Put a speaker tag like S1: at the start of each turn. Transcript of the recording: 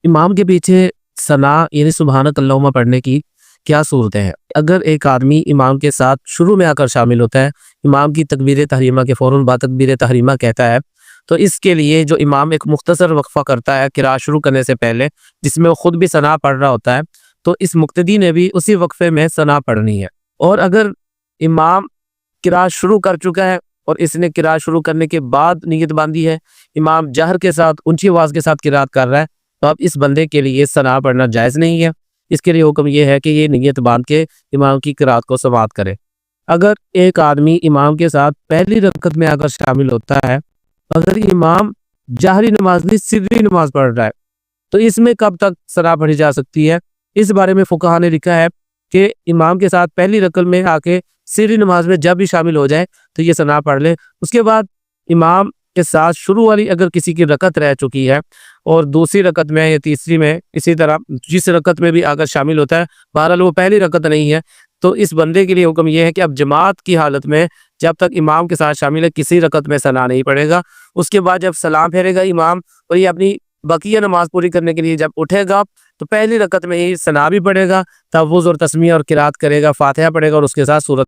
S1: امام کے پیچھے ثنا یعنی سبحانک اللہم پڑھنے کی کیا صورتیں ہیں؟ اگر ایک آدمی امام کے ساتھ شروع میں آ کر شامل ہوتا ہے، امام کی تکبیر تحریمہ کے فوراً بعد تکبیر تحریمہ کہتا ہے، تو اس کے لیے جو امام ایک مختصر وقفہ کرتا ہے قراءت شروع کرنے سے پہلے، جس میں وہ خود بھی ثنا پڑھ رہا ہوتا ہے، تو اس مقتدی نے بھی اسی وقفے میں ثنا پڑھنی ہے۔ اور اگر امام قراءت شروع کر چکا ہے اور اس نے قراءت شروع کرنے کے بعد نیت باندھی ہے، امام جہر کے ساتھ اونچی آواز کے ساتھ قراءت کر رہا ہے، تو اب اس بندے کے لیے ثنا پڑھنا جائز نہیں ہے۔ اس کے لیے حکم یہ ہے کہ یہ نیت باندھ کے امام کی قراءت کو سماعت کرے۔ اگر ایک آدمی امام کے ساتھ پہلی رکعت میں آ کر شامل ہوتا ہے، اگر امام جہری نماز نہیں سری نماز پڑھ رہا ہے، تو اس میں کب تک ثنا پڑھی جا سکتی ہے؟ اس بارے میں فقہا نے لکھا ہے کہ امام کے ساتھ پہلی رکعت میں آ کے سری نماز میں جب بھی شامل ہو جائے تو یہ ثنا پڑھ لے۔ اس کے بعد امام کے ساتھ شروع والی اگر کسی کی رکعت رہ چکی ہے اور دوسری رکعت میں یا تیسری میں اسی طرح جس رکعت میں بھی آ کر شامل ہوتا ہے، بہرحال وہ پہلی رکعت نہیں ہے، تو اس بندے کے لیے حکم یہ ہے کہ اب جماعت کی حالت میں جب تک امام کے ساتھ شامل ہے کسی رکعت میں ثنا نہیں پڑھے گا۔ اس کے بعد جب سلام پھیرے گا امام اور یہ اپنی بقیہ نماز پوری کرنے کے لیے جب اٹھے گا تو پہلی رکعت میں ہی ثنا بھی پڑھے گا، تحفظ اور تسمیہ اور قرات کرے گا، فاتحہ پڑھے گا اور اس کے ساتھ سورت